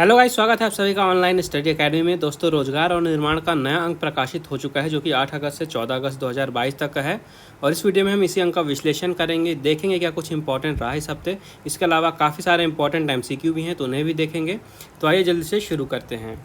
Hello guys, स्वागत है आप सभी का ऑनलाइन स्टडी एकेडमी में। दोस्तों, रोजगार और निर्माण का नया अंक प्रकाशित हो चुका है जो कि 8 अगस्त से 14 अगस्त 2022 तक का है। और इस वीडियो में हम इसी अंक का विश्लेषण करेंगे, देखेंगे क्या कुछ इंपॉर्टेंट रहा इस हफ्ते। इसके अलावा काफ़ी सारे इंपॉर्टेंट एमसीक्यू भी हैं तो उन्हें भी देखेंगे। तो आइए जल्दी से शुरू करते हैं।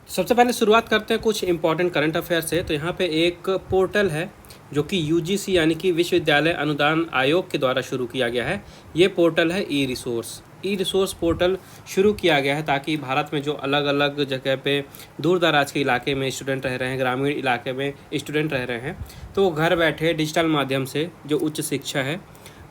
सबसे पहले शुरुआत करते हैं कुछ इंपॉर्टेंट करंट अफेयर से। तो यहाँ पे एक पोर्टल है जो कि यूजीसी यानी कि विश्वविद्यालय अनुदान आयोग के द्वारा शुरू किया गया है। ये पोर्टल है ई रिसोर्स पोर्टल शुरू किया गया है ताकि भारत में जो अलग अलग जगह पे दूर दराज के इलाके में स्टूडेंट रह रहे हैं, ग्रामीण इलाके में स्टूडेंट रह रहे हैं, तो वो घर बैठे डिजिटल माध्यम से जो उच्च शिक्षा है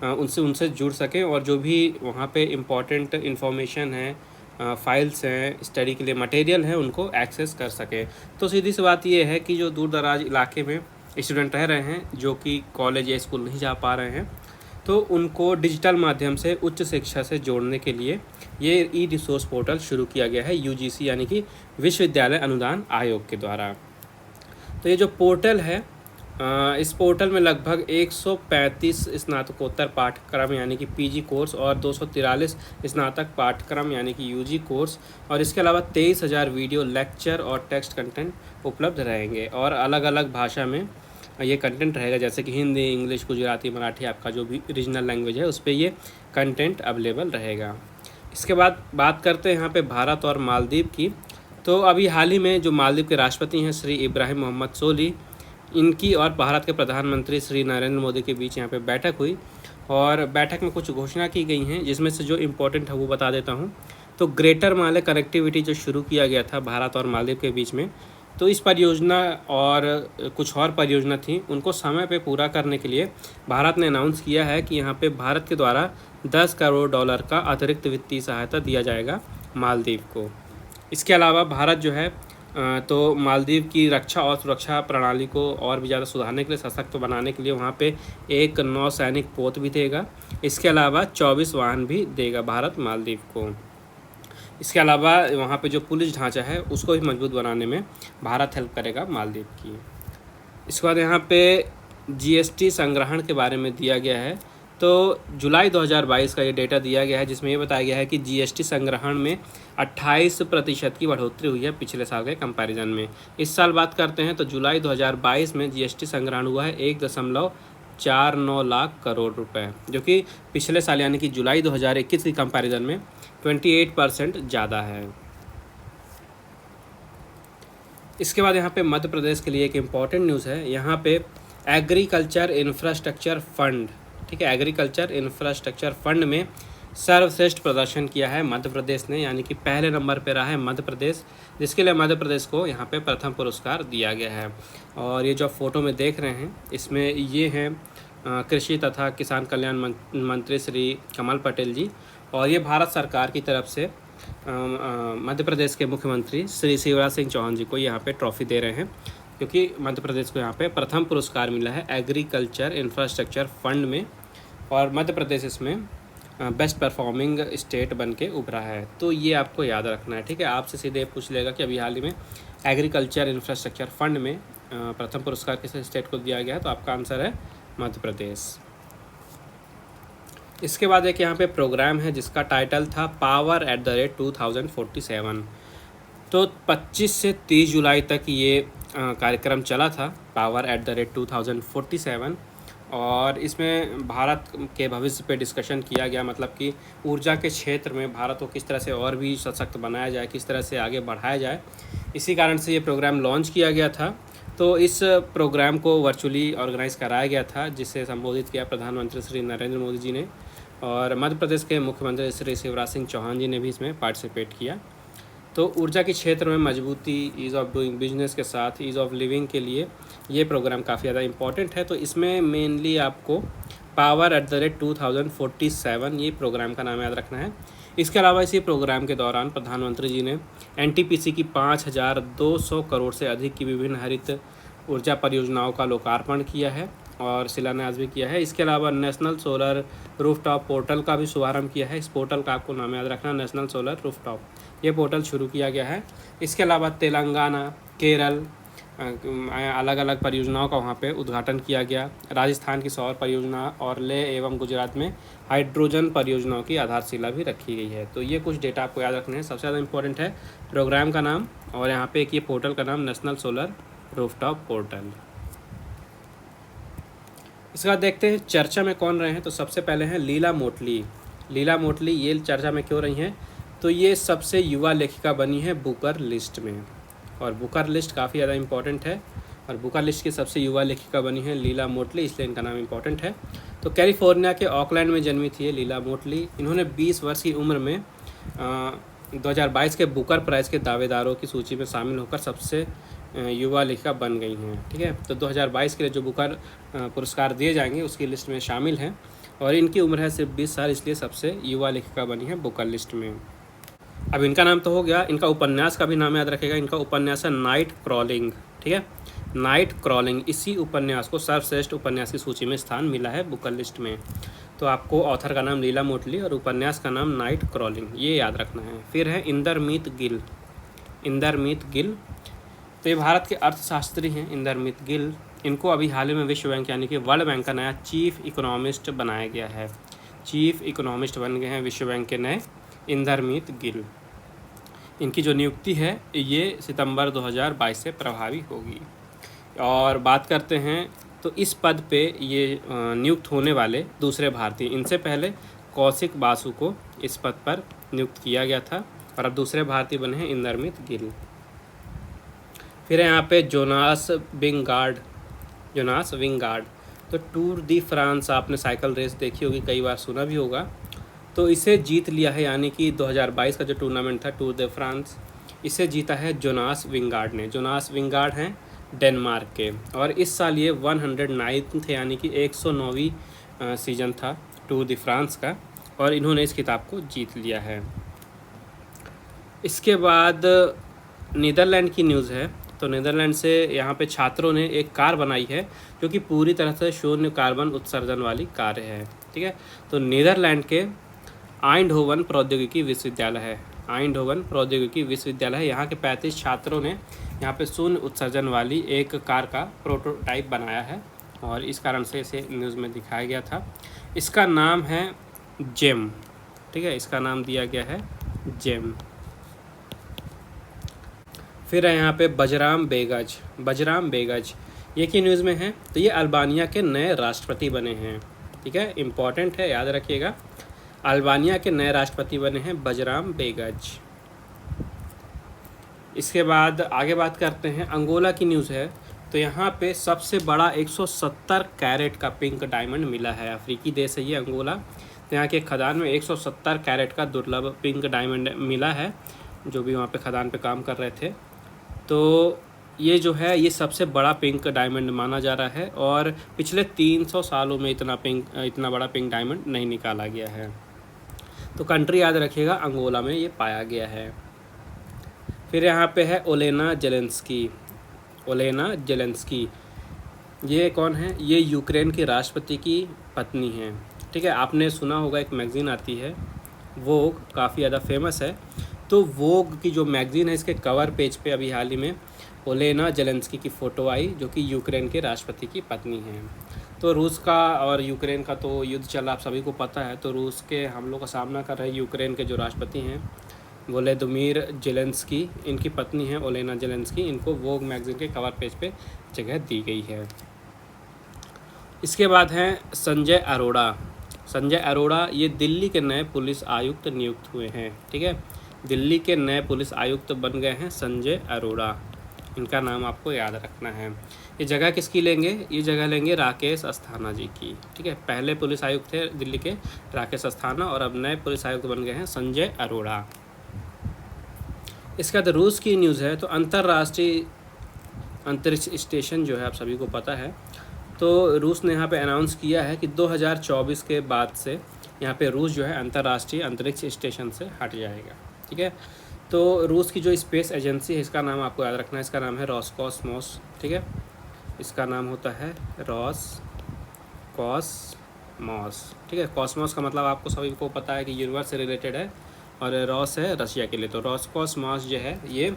उनसे जुड़ सकें और जो भी वहाँ पे इम्पॉर्टेंट इन्फॉर्मेशन है, फाइल्स हैं, स्टडी के लिए मटेरियल है, उनको एक्सेस कर सकें। तो सीधी सी बात ये है कि जो दूर दराज इलाके में स्टूडेंट रह रहे हैं जो कि कॉलेज या स्कूल नहीं जा पा रहे हैं, तो उनको डिजिटल माध्यम से उच्च शिक्षा से जोड़ने के लिए ये ई रिसोर्स पोर्टल शुरू किया गया है यूजीसी यानी कि विश्वविद्यालय अनुदान आयोग के द्वारा। तो ये जो पोर्टल है, इस पोर्टल में लगभग 135 स्नातकोत्तर पाठ्यक्रम यानी कि पीजी कोर्स और 243 स्नातक पाठ्यक्रम यानी कि यूजी कोर्स और इसके अलावा 23,000 वीडियो लेक्चर और टेक्स्ट कंटेंट उपलब्ध रहेंगे। और अलग अलग भाषा में ये कंटेंट रहेगा, जैसे कि हिंदी, इंग्लिश, गुजराती, मराठी, आपका जो भी रीजनल लैंग्वेज है उस पर ये कंटेंट अवेलेबल रहेगा। इसके बाद बात करते हैं यहाँ पे भारत और मालदीव की। तो अभी हाल ही में जो मालदीव के राष्ट्रपति हैं श्री इब्राहिम मोहम्मद सोली, इनकी और भारत के प्रधानमंत्री श्री नरेंद्र मोदी के बीच यहाँ पे बैठक हुई और बैठक में कुछ घोषणा की गई हैं, जिसमें से जो इम्पोर्टेंट है वो बता देता हूँ। तो ग्रेटर माले कनेक्टिविटी जो शुरू किया गया था भारत और मालदीव के बीच में, तो इस परियोजना और कुछ और परियोजना थी, उनको समय पे पूरा करने के लिए भारत ने अनाउंस किया है कि यहाँ पे भारत के द्वारा $10 करोड़ का अतिरिक्त वित्तीय सहायता दिया जाएगा मालदीव को। इसके अलावा भारत जो है तो मालदीव की रक्षा और सुरक्षा प्रणाली को और भी ज़्यादा सुधारने के लिए, सशक्त बनाने के लिए वहाँ पे एक नौसैनिक पोत भी देगा। इसके अलावा 24 वाहन भी देगा भारत मालदीव को। इसके अलावा वहाँ पे जो पुलिस ढांचा है उसको भी मजबूत बनाने में भारत हेल्प करेगा मालदीव की। इसके बाद यहाँ पे जीएसटी संग्रहण के बारे में दिया गया है। तो जुलाई 2022 का ये डेटा दिया गया है, जिसमें ये बताया गया है कि जीएसटी संग्रहण में 28% की बढ़ोतरी हुई है पिछले साल के कंपैरिजन में। इस साल बात करते हैं तो जुलाई 2022 में जीएसटी संग्रहण हुआ है 1.49 लाख करोड़ रुपए, जो कि पिछले साल यानी कि जुलाई 2021 की कंपैरिजन में 28% ज़्यादा है। इसके बाद यहाँ पे मध्य प्रदेश के लिए एक इम्पॉर्टेंट न्यूज़ है। यहाँ पे एग्रीकल्चर इंफ्रास्ट्रक्चर फंड, ठीक है, एग्रीकल्चर इंफ्रास्ट्रक्चर फंड में सर्वश्रेष्ठ प्रदर्शन किया है मध्य प्रदेश ने, यानी कि पहले नंबर पे रहा है मध्य प्रदेश, जिसके लिए मध्य प्रदेश को यहाँ पे प्रथम पुरस्कार दिया गया है। और ये जो फोटो में देख रहे हैं इसमें ये हैं कृषि तथा किसान कल्याण मंत्री श्री कमल पटेल जी, और ये भारत सरकार की तरफ से मध्य प्रदेश के मुख्यमंत्री श्री शिवराज सिंह चौहान जी को यहाँ पे ट्रॉफी दे रहे हैं, क्योंकि मध्य प्रदेश को यहाँ पे प्रथम पुरस्कार मिला है एग्रीकल्चर इंफ्रास्ट्रक्चर फंड में, और मध्य प्रदेश इसमें बेस्ट परफॉर्मिंग स्टेट बन के उभरा है। तो ये आपको याद रखना है, ठीक है। आपसे सीधे पूछ लेगा कि अभी हाल ही में एग्रीकल्चर इंफ्रास्ट्रक्चर फंड में प्रथम पुरस्कार किस स्टेट को दिया गया है, तो आपका आंसर है मध्य प्रदेश। इसके बाद एक यहाँ पे प्रोग्राम है जिसका टाइटल था Power@2047। तो 25 से 30 जुलाई तक ये कार्यक्रम चला था, Power@2047, और इसमें भारत के भविष्य पे डिस्कशन किया गया, मतलब कि ऊर्जा के क्षेत्र में भारत को किस तरह से और भी सशक्त बनाया जाए, किस तरह से आगे बढ़ाया जाए। इसी कारण से ये प्रोग्राम लॉन्च किया गया था। तो इस प्रोग्राम को वर्चुअली ऑर्गेनाइज़ कराया गया था, जिसे संबोधित किया प्रधानमंत्री श्री नरेंद्र मोदी जी ने, और मध्य प्रदेश के मुख्यमंत्री श्री शिवराज सिंह चौहान जी ने भी इसमें पार्टिसिपेट किया। तो ऊर्जा के क्षेत्र में मजबूती, ईज़ ऑफ डूइंग बिजनेस के साथ ईज़ ऑफ लिविंग के लिए ये प्रोग्राम काफ़ी ज़्यादा इम्पॉर्टेंट है। तो इसमें मेनली आपको Power@2047 ये प्रोग्राम का नाम याद रखना है। इसके अलावा इसी प्रोग्राम के दौरान प्रधानमंत्री जी ने एनटीपीसी की 5,200 करोड़ से अधिक की विभिन्न हरित ऊर्जा परियोजनाओं का लोकार्पण किया है और शिलान्यास भी किया है। इसके अलावा नेशनल सोलर रूफटॉप पोर्टल का भी शुभारंभ किया है। इस पोर्टल का आपको नाम याद रखना, नेशनल सोलर रूफटॉप, ये पोर्टल शुरू किया गया है। इसके अलावा तेलंगाना, केरल, अलग अलग परियोजनाओं का वहाँ पे उद्घाटन किया गया। राजस्थान की सौर परियोजना और लेह एवं गुजरात में हाइड्रोजन परियोजनाओं की आधारशिला भी रखी गई है। तो ये कुछ डेटा आपको याद रखने हैं। सबसे ज़्यादा इंपॉर्टेंट है प्रोग्राम का नाम, और यहाँ पे एक ये पोर्टल का नाम नेशनल सोलर रूफटॉप पोर्टल। इसके बाद देखते हैं चर्चा में कौन रहे हैं। तो सबसे पहले हैं लीला मोटली। लीला मोटली ये चर्चा में क्यों रही हैं? तो ये सबसे युवा लेखिका बनी है बुकर लिस्ट में, और बुकर लिस्ट काफ़ी ज़्यादा इंपॉर्टेंट है, और बुकर लिस्ट की सबसे युवा लेखिका बनी है लीला मोटली, इसलिए इनका नाम इंपॉर्टेंट है। तो कैलिफोर्निया के ऑकलैंड में जन्मी थी ये लीला मोटली। इन्होंने 20 वर्ष की उम्र में 2022 के बुकर प्राइज़ के दावेदारों की सूची में शामिल होकर सबसे युवा लेखिका बन गई हैं। ठीक है, तो 2022 के लिए जो बुकर पुरस्कार दिए जाएंगे उसकी लिस्ट में शामिल हैं, और इनकी उम्र है सिर्फ 20 साल, इसलिए सबसे युवा लेखिका बनी है बुकर लिस्ट में। अब इनका नाम तो हो गया, इनका उपन्यास का भी नाम याद रखेगा। इनका उपन्यास है नाइट क्रॉलिंग। ठीक है, नाइट क्रॉलिंग, इसी उपन्यास को सर्वश्रेष्ठ उपन्यास की सूची में स्थान मिला है बुकर लिस्ट में। तो आपको ऑथर का नाम लीला मोटली और उपन्यास का नाम नाइट क्रॉलिंग, ये याद रखना है। फिर है इंदरमीत गिल। इंदरमीत गिल, तो ये भारत के अर्थशास्त्री हैं इंदरमीत गिल। इनको अभी हाल ही में विश्व बैंक यानी कि वर्ल्ड बैंक का नया चीफ इकोनॉमिस्ट बनाया गया है। चीफ इकोनॉमिस्ट बन गए हैं विश्व बैंक के नए इंदरमीत गिल। इनकी जो नियुक्ति है ये सितंबर 2022 से प्रभावी होगी। और बात करते हैं तो इस पद पे ये नियुक्त होने वाले दूसरे भारतीय, इनसे पहले कौशिक बासु को इस पद पर नियुक्त किया गया था, और अब दूसरे भारतीय बने हैं इंदरमीत गिल। फिर है यहाँ पे जोनास विंगार्ड। जोनास विंगार्ड, तो टूर दी फ्रांस, आपने साइकिल रेस देखी होगी, कई बार सुना भी होगा। तो इसे जीत लिया है, यानी कि 2022 का जो टूर्नामेंट था टूर दी फ्रांस, इसे जीता है जोनास विंगार्ड ने। जोनास विंगार्ड हैं डेनमार्क के, और इस साल ये 109 थे, यानी कि 109वीं सीजन था टूर दी फ्रांस का, और इन्होंने इस खिताब को जीत लिया है। इसके बाद नीदरलैंड की न्यूज़ है। तो नीदरलैंड से यहाँ पे छात्रों ने एक कार बनाई है जो कि पूरी तरह से शून्य कार्बन उत्सर्जन वाली कार है। ठीक है, तो नीदरलैंड के आइंडहोवन प्रौद्योगिकी विश्वविद्यालय है। आइंडहोवन प्रौद्योगिकी विश्वविद्यालय है, यहाँ के 35 छात्रों ने यहाँ पे शून्य उत्सर्जन वाली एक कार का प्रोटोटाइप बनाया है, और इस कारण से इसे न्यूज़ में दिखाया गया था। इसका नाम है जेम। ठीक है, इसका नाम दिया गया है जेम। फिर है यहाँ पे बजराम बेगज। बजराम बेगज ये की न्यूज़ में है, तो ये अल्बानिया के नए राष्ट्रपति बने हैं। ठीक है, इम्पॉर्टेंट है, याद रखिएगा। अल्बानिया के नए राष्ट्रपति बने हैं बजराम बेगज। इसके बाद आगे बात करते हैं अंगोला की न्यूज़ है। तो यहाँ पे सबसे बड़ा 170 कैरेट का पिंक डायमंड मिला है। अफ्रीकी देश है ये अंगोला। तो यहाँ के खदान में 170 कैरेट का दुर्लभ पिंक डायमंड मिला है, जो भी वहाँ पे खदान पे काम कर रहे थे। तो ये जो है ये सबसे बड़ा पिंक डायमंड माना जा रहा है, और पिछले 300 सालों में इतना बड़ा पिंक डायमंड नहीं निकाला गया है। तो कंट्री याद रखिएगा, अंगोला में ये पाया गया है। फिर यहाँ पे है ओलेना जेलेंस्की। ओलेना जेलेंस्की ये कौन है? ये यूक्रेन के राष्ट्रपति की पत्नी हैं। ठीक है, आपने सुना होगा एक मैगज़ीन आती है वोग, काफ़ी ज़्यादा फेमस है। तो वोग की जो मैगज़ीन है इसके कवर पेज पे अभी हाल ही में ओलेना जेलेंस्की की फ़ोटो आई, जो कि यूक्रेन के राष्ट्रपति की पत्नी हैं। तो रूस का और यूक्रेन का तो युद्ध चल रहा, आप सभी को पता है। तो रूस के हमलों का सामना कर रहे यूक्रेन के जो राष्ट्रपति हैं वोलोदिमीर जेलेंस्की, इनकी पत्नी है ओलेना जेलेंस्की। इनको वोग मैगज़ीन के कवर पेज पे जगह दी गई है। इसके बाद हैं संजय अरोड़ा। संजय अरोड़ा ये दिल्ली के नए पुलिस आयुक्त नियुक्त हुए हैं। ठीक है, दिल्ली के नए पुलिस आयुक्त बन गए हैं संजय अरोड़ा। इनका नाम आपको याद रखना है। ये जगह किसकी लेंगे? ये जगह लेंगे राकेश अस्थाना जी की। ठीक है, पहले पुलिस आयुक्त थे दिल्ली के राकेश अस्थाना, और अब नए पुलिस आयुक्त बन गए हैं संजय अरोड़ा। इसके बाद रूस की न्यूज़ है। तो अंतर्राष्ट्रीय अंतरिक्ष स्टेशन जो है आप सभी को पता है, तो रूस ने यहाँ पे अनाउंस किया है कि 2024 के बाद से यहाँ पे रूस जो है अंतर्राष्ट्रीय अंतरिक्ष स्टेशन से हट जाएगा। ठीक है, तो रूस की जो स्पेस एजेंसी है इसका नाम आपको याद रखना है, इसका नाम है रॉसकॉस्मोस। ठीक है, इसका नाम होता है रॉसकॉस्मोस। ठीक है, कॉस्मोस का मतलब आपको सभी को पता है कि यूनिवर्स से रिलेटेड है, और रॉस है रशिया के लिए। तो रॉसकॉस्मोस जो है ये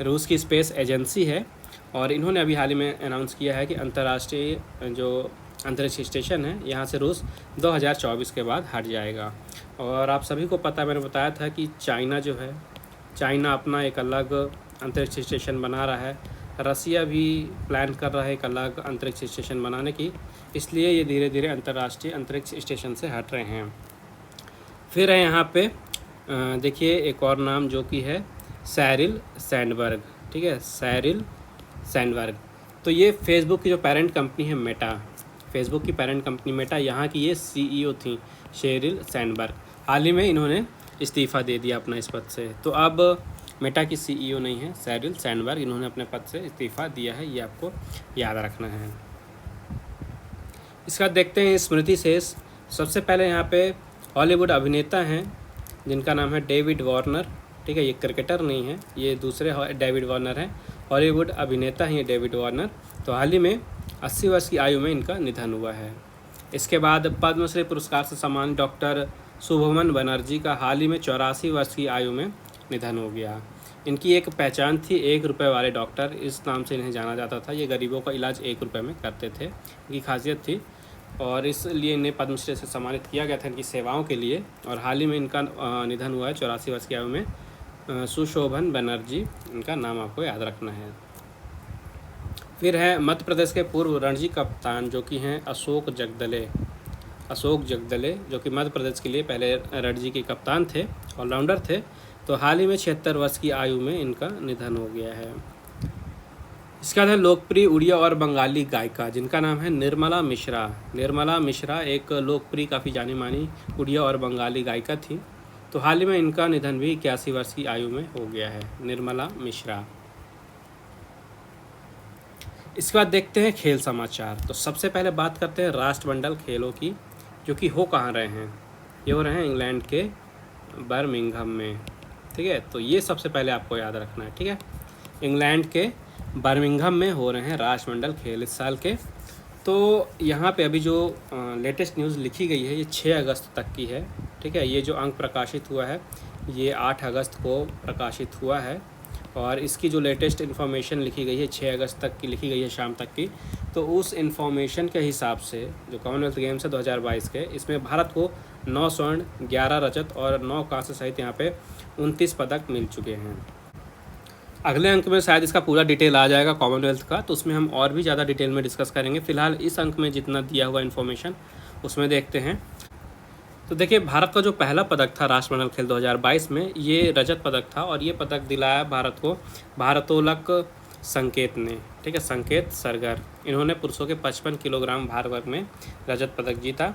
रूस की स्पेस एजेंसी है, और इन्होंने अभी हाल ही में अनाउंस किया है कि अंतर्राष्ट्रीय जो अंतरिक्ष स्टेशन है यहाँ से रूस 2024 के बाद हट जाएगा। और आप सभी को पता है, मैंने बताया था कि चाइना जो है, चाइना अपना एक अलग अंतरिक्ष स्टेशन बना रहा है, रसिया भी प्लान कर रहा है एक अलग अंतरिक्ष स्टेशन बनाने की, इसलिए ये धीरे धीरे अंतर्राष्ट्रीय अंतरिक्ष स्टेशन से हट रहे हैं। फिर है यहाँ पे देखिए एक और नाम जो कि है शेरिल सैंडबर्ग, ठीक है, शेरिल सैंडबर्ग। तो ये फेसबुक की जो पेरेंट कंपनी है मेटा, फेसबुक की पेरेंट कंपनी मेटा, यहाँ की ये CEO थी शेरिल सैंडबर्ग। हाल ही में इन्होंने इस्तीफ़ा दे दिया अपना इस पद से, तो अब मेटा की CEO नहीं है शेरिल सैंडबर्ग, इन्होंने अपने पद से इस्तीफ़ा दिया है, ये आपको याद रखना है। इसका देखते हैं स्मृति शेष। सबसे पहले यहाँ पे हॉलीवुड अभिनेता हैं जिनका नाम है डेविड वार्नर, ठीक है, ये क्रिकेटर नहीं है, ये दूसरे डेविड वार्नर हैं, हॉलीवुड अभिनेता हैं ये डेविड वार्नर। तो हाल ही में 80 वर्ष की आयु में इनका निधन हुआ है। इसके बाद पद्मश्री पुरस्कार से सम्मानित डॉक्टर शुभमन बनर्जी का हाल ही में 84 वर्ष की आयु में निधन हो गया। इनकी एक पहचान थी 1 रुपये वाले डॉक्टर, इस नाम से इन्हें जाना जाता था। ये गरीबों का इलाज 1 रुपये में करते थे, इनकी खासियत थी, और इसलिए इन्हें पद्मश्री से सम्मानित किया गया था इनकी सेवाओं के लिए। और हाल ही में इनका निधन हुआ है 84 वर्ष की आयु में। सुशोभन बनर्जी इनका नाम आपको याद रखना है। फिर है मध्य प्रदेश के पूर्व रणजी कप्तान जो कि हैं अशोक जगदले, अशोक जगदले जो कि मध्य प्रदेश के लिए पहले रणजी के कप्तान थे, ऑलराउंडर थे। तो हाल ही में 76 वर्ष की आयु में इनका निधन हो गया है। इसके बाद है लोकप्रिय उड़िया और बंगाली गायिका जिनका नाम है निर्मला मिश्रा। निर्मला मिश्रा एक लोकप्रिय काफ़ी जानी मानी उड़िया और बंगाली गायिका थी। तो हाल ही में इनका निधन भी 81 वर्ष की आयु में हो गया है, निर्मला मिश्रा। इसके बाद देखते हैं खेल समाचार। तो सबसे पहले बात करते हैं राष्ट्रमंडल खेलों की, जो कि हो कहाँ रहे हैं। ये हो रहे हैं इंग्लैंड के बर्मिंघम में, ठीक है। तो ये सबसे पहले आपको याद रखना है, ठीक है। इंग्लैंड के बर्मिंघम में हो रहे हैं राष्ट्रमंडल खेल इस साल के। तो यहाँ पे अभी जो लेटेस्ट न्यूज़ लिखी गई है ये 6 अगस्त तक की है, ठीक है। ये जो अंक प्रकाशित हुआ है ये 8 अगस्त को प्रकाशित हुआ है, और इसकी जो लेटेस्ट इन्फॉर्मेशन लिखी गई है 6 अगस्त तक की लिखी गई है शाम तक की। तो उस इन्फॉर्मेशन के हिसाब से जो कॉमनवेल्थ गेम्स है 2022 के, इसमें भारत को 9 स्वर्ण, 11 रजत और 9 कांस्य सहित यहाँ पे 29 पदक मिल चुके हैं। अगले अंक में शायद इसका पूरा डिटेल आ जाएगा कॉमनवेल्थ का, तो उसमें हम और भी ज़्यादा डिटेल में डिस्कस करेंगे। फिलहाल इस अंक में जितना दिया हुआ इन्फॉर्मेशन उसमें देखते हैं। तो देखिए भारत का जो पहला पदक था राष्ट्रमंडल खेल 2022 में, ये रजत पदक था, और ये पदक दिलाया भारत को भारतोलक संकेत ने, ठीक है, संकेत सरगर। इन्होंने पुरुषों के 55 किलोग्राम भार वर्ग में रजत पदक जीता।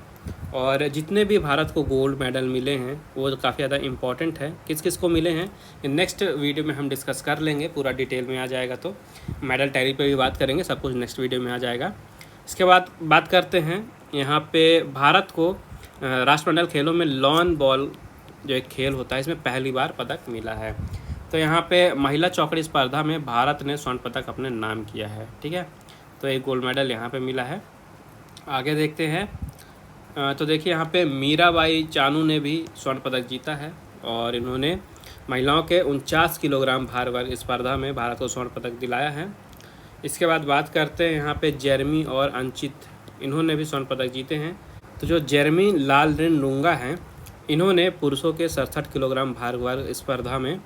और जितने भी भारत को गोल्ड मेडल मिले हैं वो काफ़ी ज़्यादा इम्पॉर्टेंट है, किस किस को मिले हैं नेक्स्ट वीडियो में हम डिस्कस कर लेंगे, पूरा डिटेल में आ जाएगा। तो मेडल टैली पे भी बात करेंगे, सब कुछ नेक्स्ट वीडियो में आ जाएगा। इसके बाद बात करते हैं यहाँ पे भारत को राष्ट्रमंडल खेलों में लॉन बॉल जो एक खेल होता है इसमें पहली बार पदक मिला है। तो यहाँ पे महिला चौकड़ी स्पर्धा में भारत ने स्वर्ण पदक अपने नाम किया है, ठीक है। तो एक गोल्ड मेडल यहाँ पे मिला है। आगे देखते हैं। तो देखिए यहाँ पे मीराबाई चानू ने भी स्वर्ण पदक जीता है, और इन्होंने महिलाओं के 49 किलोग्राम भार वर्ग स्पर्धा में भारत को स्वर्ण पदक दिलाया है। इसके बाद बात करते हैं यहाँ पे जेरमी और अंचित, इन्होंने भी स्वर्ण पदक जीते हैं। तो जो जेरमी लालरिनलुंगा हैं, इन्होंने पुरुषों के 67 किलोग्राम भार वर्ग स्पर्धा में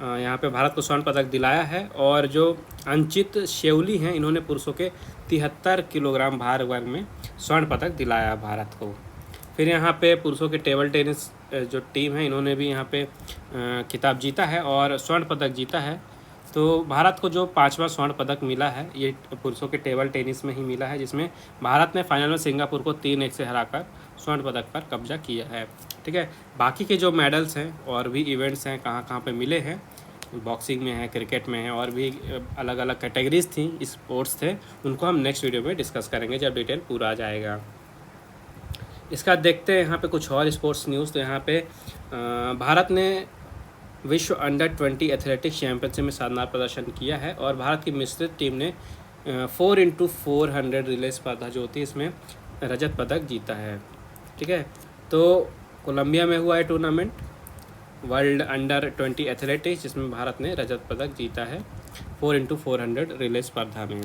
यहाँ पे भारत को स्वर्ण पदक दिलाया है। और जो अंचित शेवली हैं, इन्होंने पुरुषों के 73 किलोग्राम भार वर्ग में स्वर्ण पदक दिलाया भारत को। फिर यहाँ पे पुरुषों के टेबल टेनिस जो टीम है, इन्होंने भी यहाँ पे खिताब जीता है और स्वर्ण पदक जीता है। तो भारत को जो 5वां स्वर्ण पदक मिला है ये पुरुषों के टेबल टेनिस में ही मिला है, जिसमें भारत ने फाइनल में सिंगापुर को 3-1 से हराकर स्वर्ण पदक पर कब्जा किया है, ठीक है। बाकी के जो मेडल्स हैं और भी इवेंट्स हैं कहाँ कहाँ पे मिले हैं, बॉक्सिंग में है, क्रिकेट में है, और भी अलग अलग कैटेगरीज थी, स्पोर्ट्स थे, उनको हम नेक्स्ट वीडियो में डिस्कस करेंगे जब डिटेल पूरा आ जाएगा। इसका देखते हैं यहाँ पे कुछ और स्पोर्ट्स न्यूज़। तो यहाँ पे भारत ने विश्व अंडर 20 एथलेटिक्स चैंपियनशिप में शानदार प्रदर्शन किया है, और भारत की मिश्रित टीम ने 4x400 रिले स्पर्धा जो होती है इसमें रजत पदक जीता है, ठीक है। तो कोलंबिया में हुआ है टूर्नामेंट वर्ल्ड अंडर 20 एथलेटिक्स, जिसमें भारत ने रजत पदक जीता है। 4x400 रिले स्पर्धा में।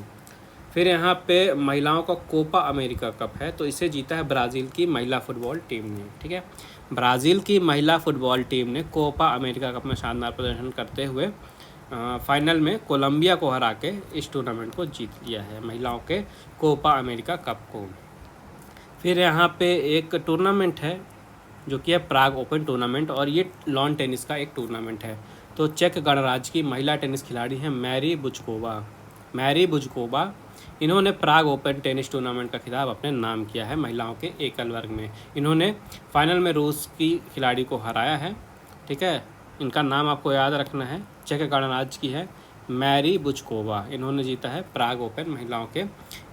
फिर यहाँ पे महिलाओं का कोपा अमेरिका कप है, तो इसे जीता है ब्राज़ील की महिला फुटबॉल टीम ने। ठीक है, ब्राज़ील की महिला फुटबॉल टीम ने कोपा अमेरिका कप में शानदार प्रदर्शन करते हुए फाइनल में कोलंबिया को हरा के इस टूर्नामेंट को जीत लिया है, महिलाओं के कोपा अमेरिका कप को। फिर यहाँ पे एक टूर्नामेंट है जो कि है प्राग ओपन टूर्नामेंट, और ये लॉन टेनिस का एक टूर्नामेंट है। तो चेक गणराज्य की महिला टेनिस खिलाड़ी हैं मैरी बुजकोवा। इन्होंने प्राग ओपन टेनिस टूर्नामेंट का खिताब अपने नाम किया है महिलाओं के एकल वर्ग में। इन्होंने फाइनल में रूस की खिलाड़ी को हराया है। ठीक है, इनका नाम आपको याद रखना है, चेक गणराज्य की है मैरी बुजकोवा। इन्होंने जीता है प्राग ओपन महिलाओं के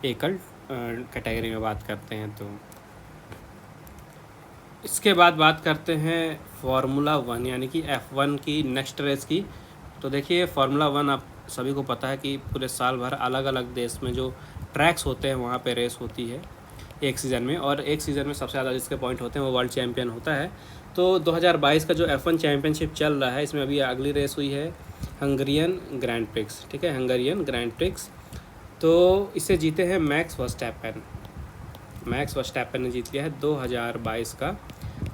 एकल कैटेगरी में बात करते हैं। तो इसके बाद बात करते हैं फार्मूला 1 यानी कि F1 की नेक्स्ट रेस की। तो देखिए फार्मूला 1 आप सभी को पता है कि पूरे साल भर अलग अलग देश में जो ट्रैक्स होते हैं वहाँ पे रेस होती है एक सीज़न में, और एक सीज़न में सबसे ज़्यादा जिसके पॉइंट होते हैं वो वर्ल्ड चैम्पियन होता है। तो 2022 का जो F1 चैम्पियनशिप चल रहा है, इसमें अभी अगली रेस हुई है हंगरियन ग्रैंड प्रिक्स। ठीक है, हंगरियन ग्रैंड प्रिक्स, तो इसे जीते हैं मैक्स वर्स्टैपेन ने जीत लिया है 2022 का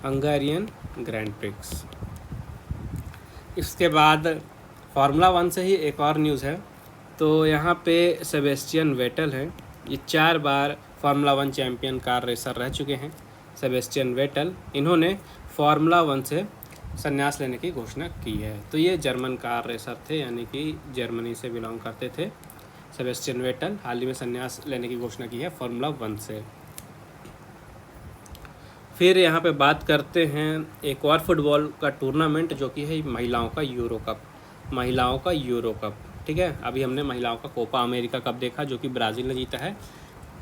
हंगरियन ग्रैंड प्रिक्स। इसके बाद फार्मूला 1 से ही एक और न्यूज़ है। तो यहाँ पे सेबेस्टियन वेटल हैं, ये 4 बार फार्मूला 1 चैम्पियन कार रेसर रह चुके हैं सेबेस्टियन वेटल। इन्होंने फार्मूला 1 से संन्यास लेने की घोषणा की है। तो ये जर्मन कार रेसर थे, यानी कि जर्मनी से बिलोंग करते थे सेबेस्टियन वेटल। हाल ही में संन्यास लेने की घोषणा की है फार्मूला 1 से। फिर यहाँ पे बात करते हैं एक और फुटबॉल का टूर्नामेंट जो कि है महिलाओं का यूरो कप। ठीक है, अभी हमने महिलाओं का कोपा अमेरिका कप देखा जो कि ब्राज़ील ने जीता है।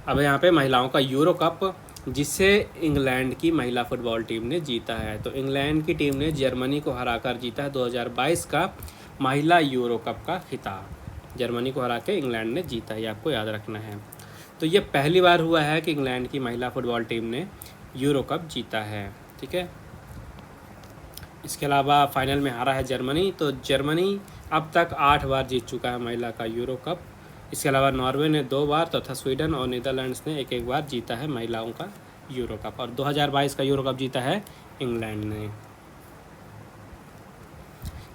अब यहाँ पे महिलाओं का यूरो कप जिसे इंग्लैंड की महिला फुटबॉल टीम ने जीता है। तो इंग्लैंड की टीम ने जर्मनी को हराकर जीता है 2022 का महिला यूरो कप का खिताब। जर्मनी को हरा के इंग्लैंड ने जीता है, ये आपको याद रखना है। तो ये पहली बार हुआ है कि इंग्लैंड की महिला फुटबॉल टीम ने यूरो कप जीता है। ठीक है, इसके अलावा फाइनल में हारा है जर्मनी। तो जर्मनी अब तक 8 बार जीत चुका है महिला का यूरो कप। इसके अलावा नॉर्वे ने 2 बार तथा स्वीडन और नीदरलैंड्स ने एक बार जीता है महिलाओं का यूरो कप, और 2022 का यूरो कप जीता है इंग्लैंड ने।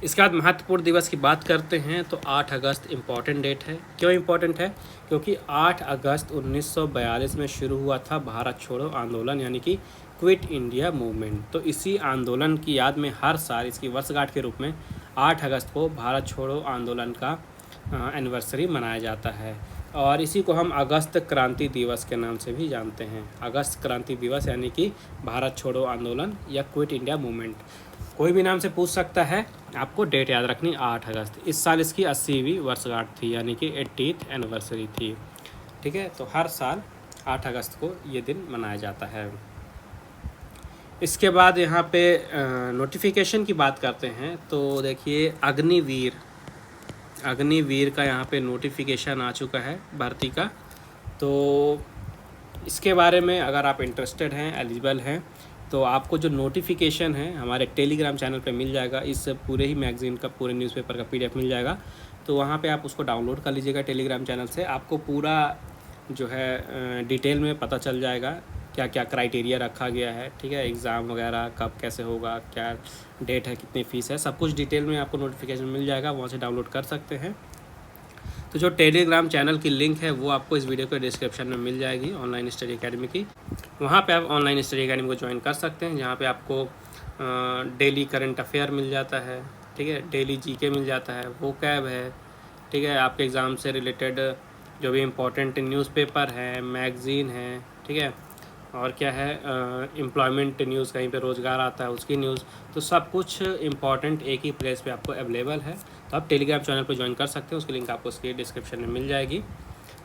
इसके बाद महत्वपूर्ण दिवस की बात करते हैं तो 8 अगस्त इम्पॉर्टेंट डेट है। क्यों इम्पॉर्टेंट है? क्योंकि 8 अगस्त 1942 में शुरू हुआ था भारत छोड़ो आंदोलन, यानी कि क्विट इंडिया मूवमेंट। तो इसी आंदोलन की याद में हर साल इसकी वर्षगांठ के रूप में 8 अगस्त को भारत छोड़ो आंदोलन का एनिवर्सरी मनाया जाता है, और इसी को हम अगस्त क्रांति दिवस के नाम से भी जानते हैं। अगस्त क्रांति दिवस यानी कि भारत छोड़ो आंदोलन या क्विट इंडिया मूवमेंट, कोई भी नाम से पूछ सकता है, आपको डेट याद रखनी 8 अगस्त। इस साल इसकी 80वीं वर्षगांठ थी, यानी कि 80th एनिवर्सरी थी। ठीक है, तो हर साल 8 अगस्त को ये दिन मनाया जाता है। इसके बाद यहाँ पे नोटिफिकेशन की बात करते हैं तो देखिए अग्निवीर का यहाँ पे नोटिफिकेशन आ चुका है भर्ती का। तो इसके बारे में अगर आप इंटरेस्टेड हैं, एलिजिबल हैं, तो आपको जो नोटिफिकेशन है हमारे टेलीग्राम चैनल पे मिल जाएगा। इस पूरे ही मैगज़ीन का, पूरे न्यूज़पेपर का PDF मिल जाएगा। तो वहाँ पे आप उसको डाउनलोड कर लीजिएगा टेलीग्राम चैनल से। आपको पूरा जो है डिटेल में पता चल जाएगा क्या क्या क्राइटेरिया रखा गया है। ठीक है, एग्ज़ाम वगैरह कब कैसे होगा, क्या डेट है, कितनी फ़ीस है, सब कुछ डिटेल में आपको नोटिफिकेशन मिल जाएगा, वहाँ से डाउनलोड कर सकते हैं। तो जो टेलीग्राम चैनल की लिंक है वो आपको इस वीडियो के डिस्क्रिप्शन में मिल जाएगी, ऑनलाइन स्टडी एकेडमी की। वहाँ पे आप ऑनलाइन स्टडी एकेडमी को ज्वाइन कर सकते हैं, जहाँ पे आपको डेली करंट अफेयर मिल जाता है। ठीक है, डेली GK मिल जाता है, वोकैब है। ठीक है, आपके एग्ज़ाम से रिलेटेड जो भी इम्पोर्टेंट न्यूज़पेपर है, मैगज़ीन है। ठीक है, और क्या है, एम्प्लॉयमेंट न्यूज़, कहीं पे रोज़गार आता है उसकी न्यूज़। तो सब कुछ इम्पॉर्टेंट एक ही प्लेस पे आपको अवेलेबल है। तो आप टेलीग्राम चैनल पर ज्वाइन कर सकते हैं, उसकी लिंक आपको उसके डिस्क्रिप्शन में मिल जाएगी।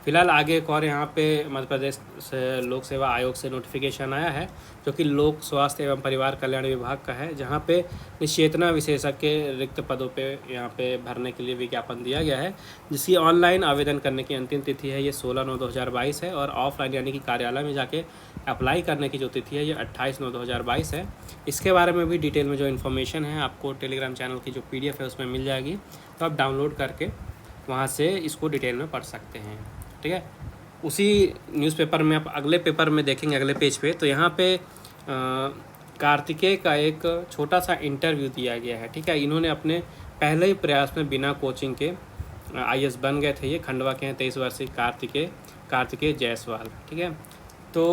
फिलहाल आगे एक और यहाँ पे मध्य प्रदेश से लोक सेवा आयोग से नोटिफिकेशन आया है, जो कि लोक स्वास्थ्य एवं परिवार कल्याण विभाग का है, जहाँ पे निश्चेतना विशेषज्ञ के रिक्त पदों पे यहाँ पे भरने के लिए विज्ञापन दिया गया है, जिसकी ऑनलाइन आवेदन करने की अंतिम तिथि है ये 16/9/2022 है, और ऑफलाइन यानी कि कार्यालय में जाके अप्लाई करने की जो तिथि है ये 28/9/2022 है। इसके बारे में भी डिटेल में जो इन्फॉर्मेशन है आपको टेलीग्राम चैनल की जो PDF है उसमें मिल जाएगी। तो आप डाउनलोड करके वहाँ से इसको डिटेल में पढ़ सकते हैं। ठीक है, उसी न्यूज़पेपर में आप अगले पेपर में देखेंगे, अगले पेज पे, तो यहाँ पे कार्तिकेय का एक छोटा सा इंटरव्यू दिया गया है। ठीक है, इन्होंने अपने पहले ही प्रयास में बिना कोचिंग के IAS बन गए थे। ये खंडवा के हैं, 23 वर्षीय कार्तिकेय जायसवाल। ठीक है, तो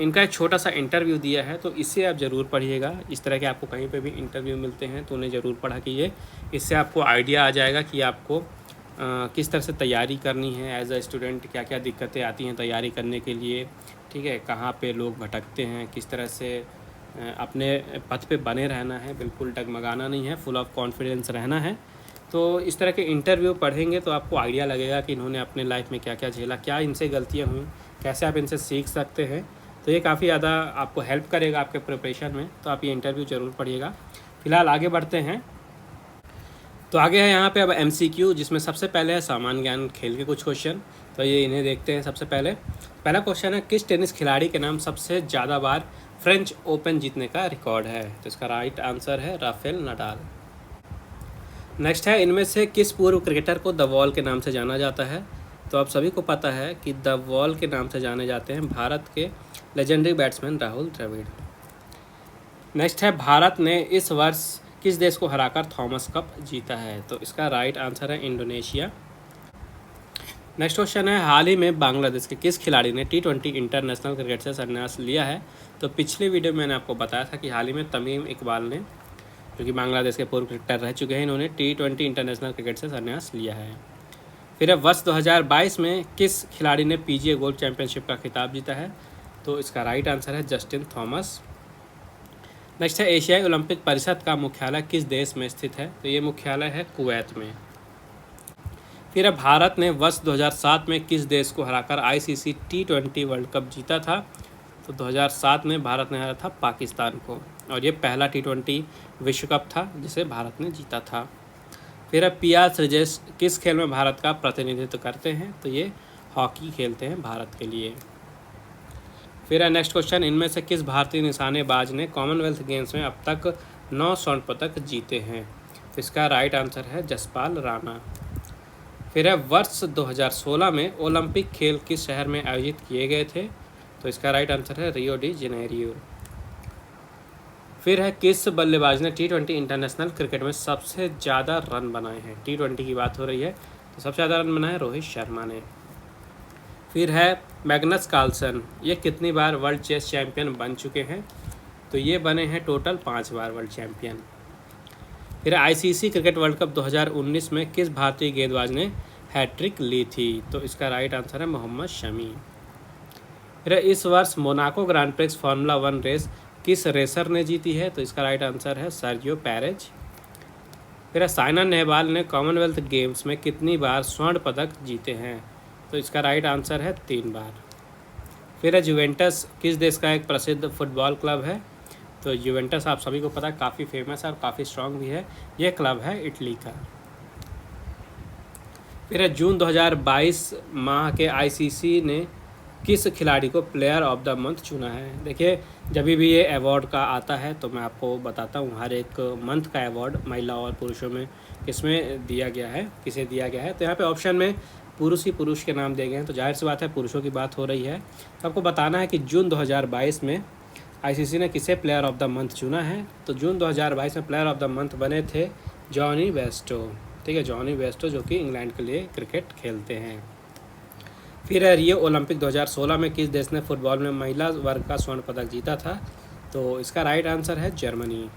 इनका एक छोटा सा इंटरव्यू दिया है, तो इसे आप ज़रूर पढ़िएगा। इस तरह के आपको कहीं पे भी इंटरव्यू मिलते हैं तो उन्हें ज़रूर पढ़ा कीजिए। इससे आपको आइडिया आ जाएगा कि आपको किस तरह से तैयारी करनी है एज अ स्टूडेंट, क्या क्या दिक्कतें आती हैं तैयारी करने के लिए। ठीक है, कहाँ पे लोग भटकते हैं, किस तरह से अपने पथ पे बने रहना है, बिल्कुल डगमगाना नहीं है, फुल ऑफ कॉन्फिडेंस रहना है। तो इस तरह के इंटरव्यू पढ़ेंगे तो आपको आइडिया लगेगा कि इन्होंने अपने लाइफ में क्या क्या झेला, क्या इनसे गलतियाँ हुई, कैसे आप इनसे सीख सकते हैं। तो ये काफ़ी ज़्यादा आपको हेल्प करेगा आपके प्रिपरेशन में। तो आप ये इंटरव्यू ज़रूर पढ़िएगा। फिलहाल आगे बढ़ते हैं। तो आगे है यहाँ पे अब MCQ, जिसमें सबसे पहले है सामान्य ज्ञान खेल के कुछ क्वेश्चन। तो ये इन्हें देखते हैं। सबसे पहला क्वेश्चन है, किस टेनिस खिलाड़ी के नाम सबसे ज़्यादा बार फ्रेंच ओपन जीतने का रिकॉर्ड है? तो इसका राइट आंसर है राफेल नडाल। नेक्स्ट है, इनमें से किस पूर्व क्रिकेटर को द वॉल के नाम से जाना जाता है? तो आप सभी को पता है कि द वॉल के नाम से जाने जाते हैं भारत के legendary batsman Rahul Dravid. Next है, भारत ने इस वर्ष किस देश को हराकर थॉमस कप जीता है? तो इसका राइट आंसर है इंडोनेशिया। नेक्स्ट क्वेश्चन है, हाल ही में बांग्लादेश के किस खिलाड़ी ने T20 इंटरनेशनल क्रिकेट से संन्यास लिया है? तो पिछले वीडियो में मैंने आपको बताया था कि हाल ही में तमीम इकबाल ने, जो कि बांग्लादेश के पूर्व क्रिकेटर रह चुके हैं, इन्होंने T20 इंटरनेशनल क्रिकेट से संन्यास लिया है। फिर वर्ष 2022 में किस खिलाड़ी ने PGA गोल्ड चैंपियनशिप का खिताब जीता है? तो इसका राइट आंसर है जस्टिन थॉमस। नेक्स्ट है, एशियाई ओलंपिक परिषद का मुख्यालय किस देश में स्थित है? तो ये मुख्यालय है कुवैत में। फिर भारत ने वर्ष 2007 में किस देश को हराकर ICC T20 वर्ल्ड कप जीता था? तो 2007 में भारत ने हराया था पाकिस्तान को, और ये पहला T20 विश्व कप था जिसे भारत ने जीता था। फिर PR श्रीजेश किस खेल में भारत का प्रतिनिधित्व करते हैं? तो ये हॉकी खेलते हैं भारत के लिए। फिर नेक्स्ट क्वेश्चन, इनमें से किस भारतीय निशानेबाज ने कॉमनवेल्थ गेम्स में अब तक 9 स्वर्ण पदक जीते हैं? तो इसका राइट आंसर है जसपाल राणा। फिर है, वर्ष 2016 में ओलंपिक खेल किस शहर में आयोजित किए गए थे? तो इसका राइट आंसर है रियो डी जेनेरियो। फिर है, किस बल्लेबाज ने T20 इंटरनेशनल क्रिकेट में सबसे ज़्यादा रन बनाए हैं? T20 की बात हो रही है, तो सबसे ज़्यादा रन बनाए रोहित शर्मा ने। फिर है, मैग्नस कार्लसन ये कितनी बार वर्ल्ड चेस चैंपियन बन चुके हैं? तो ये बने हैं टोटल 5 बार वर्ल्ड चैंपियन। फिर ICC क्रिकेट वर्ल्ड कप 2019 में किस भारतीय गेंदबाज ने हैट्रिक ली थी? तो इसका राइट आंसर है मोहम्मद शमी। फिर इस वर्ष Monaco Grand Prix Formula 1 race किस रेसर ने जीती है? तो इसका राइट आंसर है सर्जियो पेरेज। फिर साइना नेहवाल ने कॉमनवेल्थ गेम्स में कितनी बार स्वर्ण पदक जीते हैं? तो इसका राइट आंसर है 3 बार। फिर जुवेंटस किस देश का एक प्रसिद्ध फुटबॉल क्लब है? तो जुवेंटस आप सभी को पता है काफ़ी फेमस है और काफ़ी स्ट्रॉन्ग भी है। ये क्लब है इटली का। फिर जून 2022 माह के ICC ने किस खिलाड़ी को प्लेयर ऑफ द मंथ चुना है? देखिए, जब भी ये अवार्ड का आता है तो मैं आपको बताता हूँ हर एक मंथ का अवार्ड महिला और पुरुषों में किसमें दिया गया है, किसे दिया गया है। तो यहाँ पे ऑप्शन में पुरुष ही पुरुष के नाम दिए गए हैं, तो जाहिर सी बात है पुरुषों की बात हो रही है। तो आपको बताना है कि जून 2022 में ICC ने किसे प्लेयर ऑफ द मंथ चुना है। तो जून 2022 में प्लेयर ऑफ द मंथ बने थे जॉनी बेस्टो। ठीक है, जॉनी बेस्टो जो कि इंग्लैंड के लिए क्रिकेट खेलते हैं। फिर है, रियो ओलंपिक 2016 में किस देश ने फुटबॉल में महिला वर्ग का स्वर्ण पदक जीता था? तो इसका राइट आंसर है जर्मनी।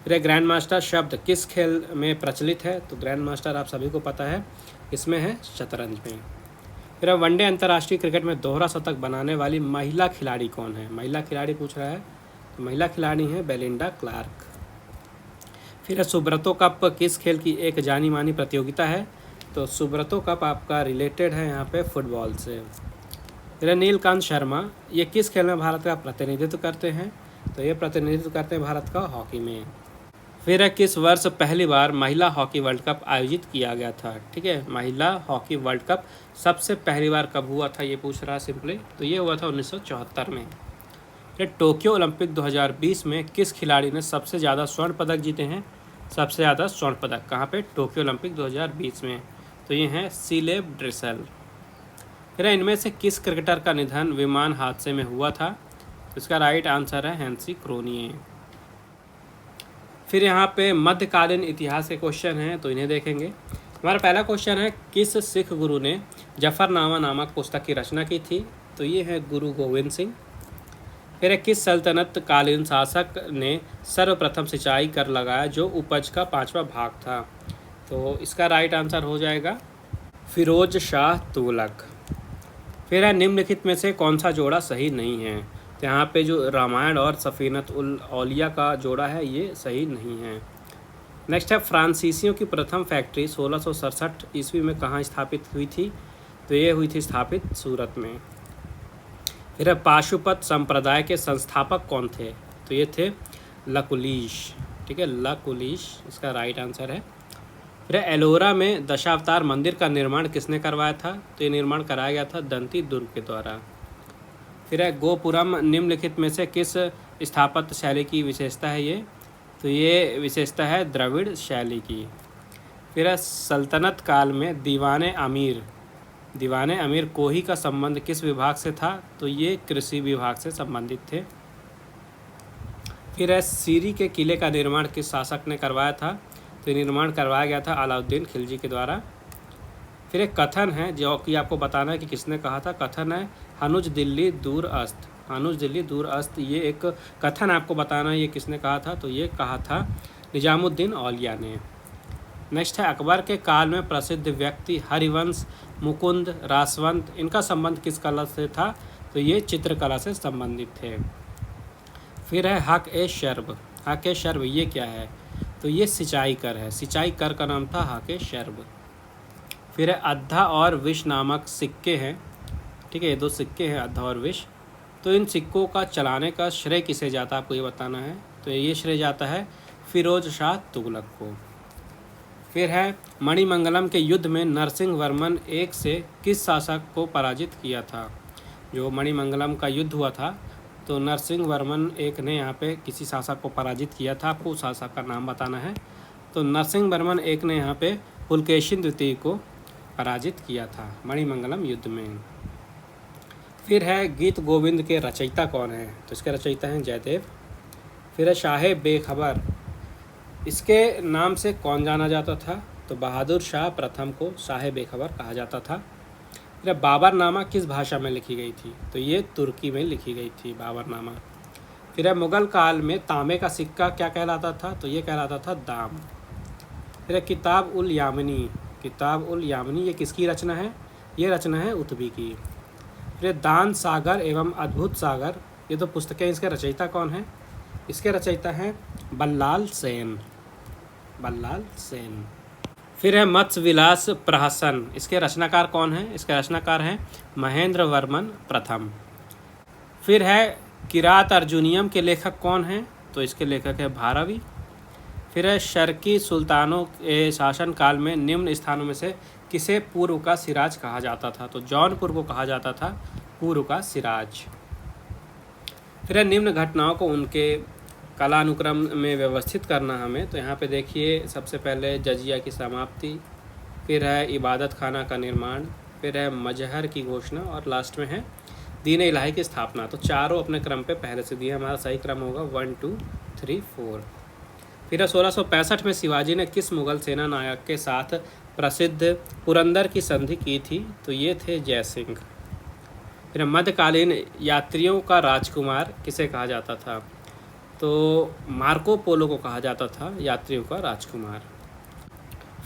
फिर ग्रैंड मास्टर शब्द किस खेल में प्रचलित है? तो ग्रैंड मास्टर आप सभी को पता है इसमें है शतरंज में। फिर वनडे अंतर्राष्ट्रीय क्रिकेट में दोहरा शतक बनाने वाली महिला खिलाड़ी कौन है? महिला खिलाड़ी पूछ रहा है, तो महिला खिलाड़ी है बेलिंडा क्लार्क। फिर सुब्रतो कप किस खेल की एक जानी मानी प्रतियोगिता है? तो सुब्रतो कप आपका रिलेटेड है यहाँ पे फुटबॉल से। फिर नीलकांत शर्मा ये किस खेल में भारत का प्रतिनिधित्व करते हैं? तो ये प्रतिनिधित्व करते हैं भारत का हॉकी में। फिर किस वर्ष पहली बार महिला हॉकी वर्ल्ड कप आयोजित किया गया था? ठीक है, महिला हॉकी वर्ल्ड कप सबसे पहली बार कब हुआ था ये पूछ रहा है सिंपली। तो ये हुआ था 1974 में। फिर टोक्यो ओलंपिक 2020 में किस खिलाड़ी ने सबसे ज़्यादा स्वर्ण पदक जीते हैं? सबसे ज़्यादा स्वर्ण पदक कहाँ पे? टोक्यो ओलंपिक 2020 में। तो ये हैं सीलेब ड्रिसल। फिर इनमें से किस क्रिकेटर का निधन विमान हादसे में हुआ था? तो इसका राइट आंसर है हैंसी क्रोनिये। फिर यहाँ पे मध्यकालीन इतिहास के क्वेश्चन हैं, तो इन्हें देखेंगे। हमारा पहला क्वेश्चन है, किस सिख गुरु ने जफरनामा नामक पुस्तक की रचना की थी? तो ये है गुरु गोविंद सिंह। फिर है, किस सल्तनत कालीन शासक ने सर्वप्रथम सिंचाई कर लगाया जो उपज का 5वां भाग था? तो इसका राइट आंसर हो जाएगा फिरोज शाह तुगलक। फिर है, निम्नलिखित में से कौन सा जोड़ा सही नहीं है? तो यहाँ पे जो रामायण और सफ़ीनत उल औलिया का जोड़ा है ये सही नहीं है। नेक्स्ट है, फ्रांसीसियों की प्रथम फैक्ट्री 1667 ईस्वी में कहाँ स्थापित हुई थी? तो ये हुई थी स्थापित सूरत में। फिर है, पाशुपत संप्रदाय के संस्थापक कौन थे? तो ये थे लकुलीश। ठीक है, लकुलीश इसका राइट आंसर है। फिर एलोरा में दशावतार मंदिर का निर्माण किसने करवाया था? तो ये निर्माण कराया गया था दंती दुर्ग के द्वारा। फिर है, गोपुरम निम्नलिखित में से किस स्थापत्य शैली की विशेषता है ये? तो ये विशेषता है द्रविड़ शैली की। फिर है, सल्तनत काल में दीवाने अमीर कोही का संबंध किस विभाग से था? तो ये कृषि विभाग से संबंधित थे। फिर है, सीरी के किले का निर्माण किस शासक ने करवाया था? तो ये निर्माण करवाया गया था अलाउद्दीन खिलजी के द्वारा। फिर एक कथन है जो कि आपको बताना है कि किसने कहा था। कथन है, हनुज दिल्ली दूर अस्त। हनुज दिल्ली दूर अस्त, ये एक कथन आपको बताना है ये किसने कहा था? तो ये कहा था निजामुद्दीन औलिया ने। नेक्स्ट है, अकबर के काल में प्रसिद्ध व्यक्ति हरिवंश, मुकुंद, रासवंत, इनका संबंध किस कला से था? तो ये चित्रकला से संबंधित थे। फिर है, हक ए शर्ब। हक ए शर्ब ये क्या है? तो ये सिंचाई कर है। सिंचाई कर का नाम था हक ए शर्ब। फिर है, अद्धा और विश नामक सिक्के हैं। ठीक है, ये 2 सिक्के हैं, अद्धा और विश। तो इन सिक्कों का चलाने का श्रेय किसे जाता है आपको ये बताना है। तो ये श्रेय जाता है फिरोज शाह तुगलक को। फिर है, मणिमंगलम के युद्ध में नरसिंह वर्मन एक से किस शासक को पराजित किया था? जो मणिमंगलम का युद्ध हुआ था तो नरसिंह वर्मन एक ने यहाँ पे किसी शासक को पराजित किया था। आपको उस शासक का नाम बताना है। तो नरसिंह वर्मन एक ने यहाँ पे पुलकेशिन द्वितीय को पराजित किया था मणिमंगलम युद्ध में। फिर है, गीत गोविंद के रचयिता कौन है? तो इसके रचयिता हैं जयदेव। फिर है, शाह बेखबर, इसके नाम से कौन जाना जाता था? तो बहादुर शाह प्रथम को शाह बेखबर कहा जाता था। फिर बाबरनामा किस भाषा में लिखी गई थी? तो ये तुर्की में लिखी गई थी बाबरनामा। फिर है, मुगल काल में तांबे का सिक्का क्या कहलाता था? तो ये कहलाता था दाम। फिर है, किताब उल यामिनी। किताब उल यामिनी ये किसकी रचना है? ये रचना है उतबी की। फिर दान सागर एवं अद्भुत सागर, ये 2 पुस्तकें, इसके रचयिता कौन है? इसके रचयिता हैं बल्लाल सेन। बल्लाल सेन। फिर है, मत्स्य विलास प्रहसन, इसके रचनाकार कौन है? इसके रचनाकार हैं महेंद्र वर्मन प्रथम। फिर है, किरात अर्जुनियम के लेखक कौन हैं? तो इसके लेखक है भारवी। फिर है, शर्की सुल्तानों के शासनकाल में निम्न स्थानों में से किसे पूर्व का सिराज कहा जाता था? तो जौनपुर को कहा जाता था पूर्व का सिराज। फिर है, निम्न घटनाओं को उनके कालानुक्रम में व्यवस्थित करना हमें। तो यहाँ पे देखिए, सबसे पहले जजिया की समाप्ति, फिर है इबादत खाना का निर्माण, फिर है मजहर की घोषणा और लास्ट में है दीन इलाही की स्थापना। तो चारों अपने क्रम पे पहले से दिए, हमारा सही क्रम होगा 1 2 3 4। फिर 1665 में शिवाजी ने किस मुगल सेना नायक के साथ प्रसिद्ध पुरंदर की संधि की थी? तो ये थे जयसिंह। फिर मध्यकालीन यात्रियों का राजकुमार किसे कहा जाता था? तो मार्को पोलो को कहा जाता था यात्रियों का राजकुमार।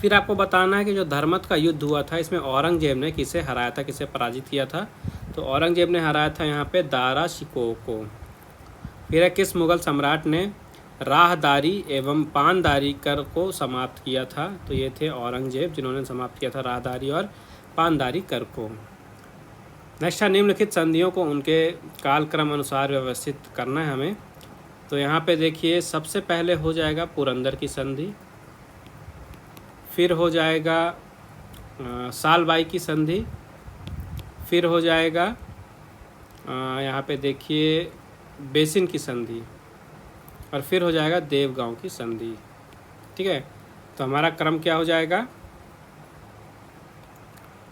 फिर आपको बताना है कि जो धर्मत का युद्ध हुआ था इसमें औरंगजेब ने किसे हराया था, किसे पराजित किया था? तो औरंगजेब ने हराया था यहाँ पे दारा शिकोह को। फिर है, किस मुगल सम्राट ने राहदारी एवं पानदारी कर को समाप्त किया था? तो ये थे औरंगजेब, जिन्होंने समाप्त किया था राहदारी और पानदारी कर को। नेक्स्ट है, निम्नलिखित संधियों को उनके कालक्रम अनुसार व्यवस्थित करना है हमें। तो यहाँ पे देखिए, सबसे पहले हो जाएगा पुरंदर की संधि, फिर हो जाएगा सालबाई की संधि, फिर हो जाएगा यहाँ पे देखिए बेसिन की संधि, और फिर हो जाएगा देवगांव की संधि। ठीक है, तो हमारा क्रम क्या हो जाएगा?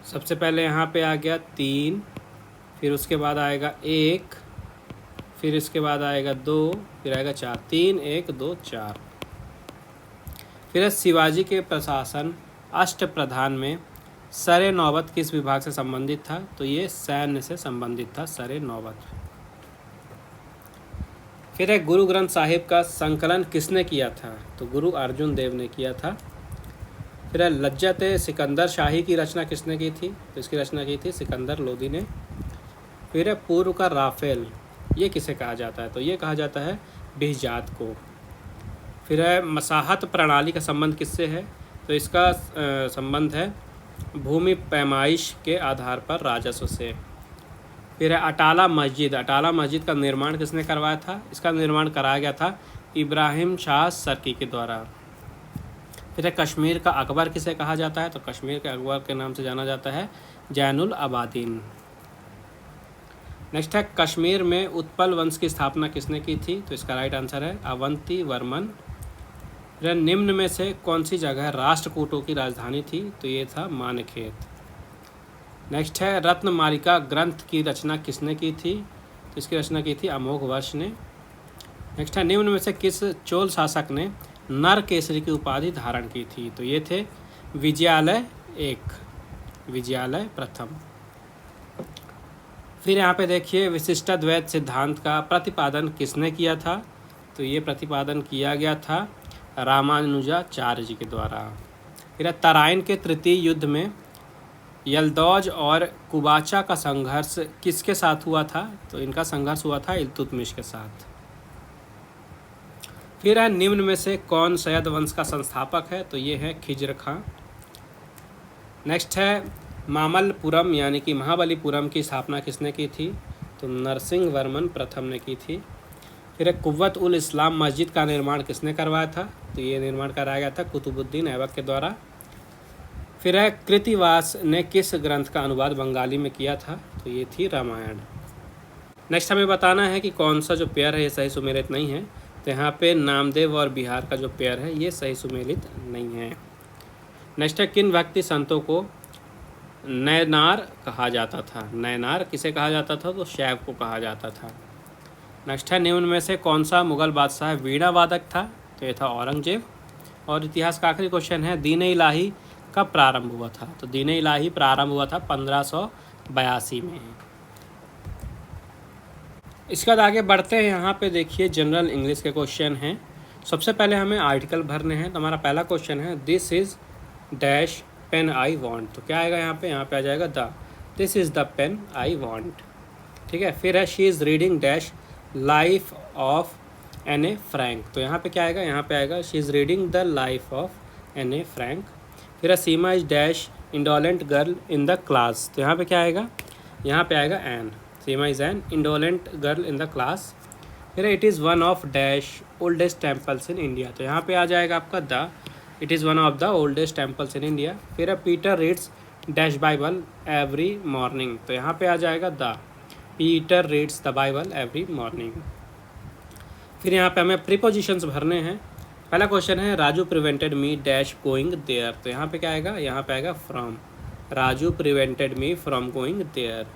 सबसे पहले यहाँ पे आ गया 3, फिर उसके बाद आएगा 1, फिर इसके बाद आएगा 2, फिर आएगा 4। 3 1 2 4। फिर शिवाजी के प्रशासन अष्टप्रधान में सरे नौबत किस विभाग से संबंधित था? तो ये सैन्य से संबंधित था, सरे नौबत। फिर है गुरु ग्रंथ साहिब का संकलन किसने किया था? तो गुरु अर्जुन देव ने किया था। फिर है लज्जत सिकंदर शाही की रचना किसने की थी? तो इसकी रचना की थी सिकंदर लोदी ने। फिर है पूर्व का राफेल, ये किसे कहा जाता है? तो ये कहा जाता है बिहजात को। फिर है मसाहत प्रणाली का संबंध किससे है? तो इसका संबंध है भूमि पैमाइश के आधार पर राजस्व से। फिर है अटाला मस्जिद, अटाला मस्जिद का निर्माण किसने करवाया था? इसका निर्माण कराया गया था इब्राहिम शाह सर्की के द्वारा। फिर है कश्मीर का अकबर किसे कहा जाता है? तो कश्मीर के अकबर के नाम से जाना जाता है जैनुल आबादीन। नेक्स्ट है कश्मीर में उत्पल वंश की स्थापना किसने की थी? तो इसका राइट आंसर है अवंती वर्मन। फिर निम्न में से कौन सी जगह राष्ट्रकूटों की राजधानी थी? तो ये था मानखेत। नेक्स्ट है रत्नमालिका ग्रंथ की रचना किसने की थी? तो इसकी रचना की थी अमोघवर्ष ने। नेक्स्ट है निम्न में से किस चोल शासक ने नर केसरी की उपाधि धारण की थी? तो ये थे विजयालय एक, विजयालय प्रथम। फिर यहाँ पे देखिए विशिष्टाद्वैत सिद्धांत का प्रतिपादन किसने किया था? तो ये प्रतिपादन किया गया था रामानुजाचार्य जी के द्वारा। फिर तराइन के तृतीय युद्ध में यलदौज और कुबाचा का संघर्ष किसके साथ हुआ था? तो इनका संघर्ष हुआ था इल्तुतमिश के साथ। फिर है निम्न में से कौन सैयद वंश का संस्थापक है? तो ये है खिज्र खां। नेक्स्ट है मामल्लपुरम यानी कि महाबलीपुरम की स्थापना किसने की थी? तो नरसिंह वर्मन प्रथम ने की थी। फिर कुव्वत उल इस्लाम मस्जिद का निर्माण किसने करवाया था? तो ये निर्माण कराया गया था कुतुबुद्दीन ऐबक के द्वारा। फिर है कृतिवास ने किस ग्रंथ का अनुवाद बंगाली में किया था? तो ये थी रामायण। नेक्स्ट हमें बताना है कि कौन सा जो पेयर है ये सही सुमेलित नहीं है। तो यहाँ पे नामदेव और बिहार का जो पेयर है ये सही सुमेलित नहीं है। नेक्स्ट है किन भक्ति संतों को नैनार कहा जाता था? नैनार किसे कहा जाता था? तो शैव को कहा जाता था। नेक्स्ट है निम्न में से कौन सा मुगल बादशाह वीणा वादक था? तो ये था औरंगजेब। और इतिहास का आखिरी क्वेश्चन है दीन-ए इलाही कब प्रारंभ हुआ था? तो दीन-ए इलाही प्रारंभ हुआ था 1582 में। इसके बाद आगे बढ़ते हैं। यहाँ पे देखिए जनरल इंग्लिश के क्वेश्चन हैं। सबसे पहले हमें आर्टिकल भरने हैं। तो हमारा पहला क्वेश्चन है this is dash pen I want. तो क्या आएगा यहाँ पे? यहाँ पे आ जाएगा the, this is the pen I want. ठीक है। फिर है she is reading dash life of an a Frank. तो यहाँ पे क्या आएगा? यहाँ पे आएगा she is reading the life of an a Frank. फिर है Seema is dash indolent girl in the class. तो यहाँ पे क्या आएगा? यहाँ पे आएगा an, Seema is an indolent girl in the class. फिर it is one of dash oldest temples in India. तो यहाँ पे आ जाएगा आपका the, it is one of the oldest temples in India. फिर है Peter reads dash Bible every morning. तो यहाँ पे आ जाएगा the, Peter reads the Bible every morning. फिर यहाँ पे हमें प्रीपोजिशंस भरने हैं। पहला क्वेश्चन है Raju prevented me dash going there. तो यहाँ पे क्या आएगा? यहाँ पे आएगा from, Raju prevented me from going there.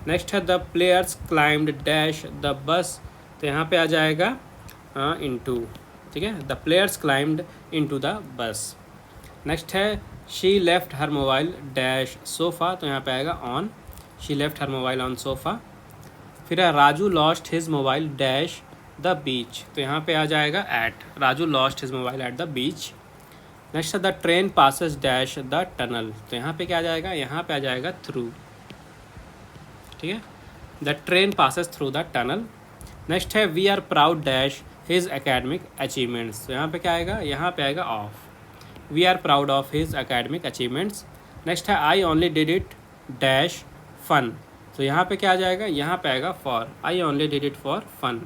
Next है the players climbed dash the bus. तो यहाँ पे आ जाएगा इनटू। ठीक है, the players climbed into the bus. Next है she left her mobile dash sofa. तो यहाँ पे आएगा on, she left her mobile on sofa. फिर है Raju lost his mobile dash the beach. तो यहाँ पे आ जाएगा at, Raju lost his mobile at the beach. Next है the train passes dash the tunnel. तो यहाँ पे क्या आ जाएगा? यहाँ पे आ जाएगा थ्रू। ठीक है, the train passes through the tunnel. Next है we are proud dash his academic achievements. तो यहाँ पे क्या आएगा? यहाँ पे आएगा of, we are proud of his academic achievements. Next है I only did it dash fun. तो यहाँ पे क्या आ जाएगा? यहाँ पे आएगा for, I only did it for fun.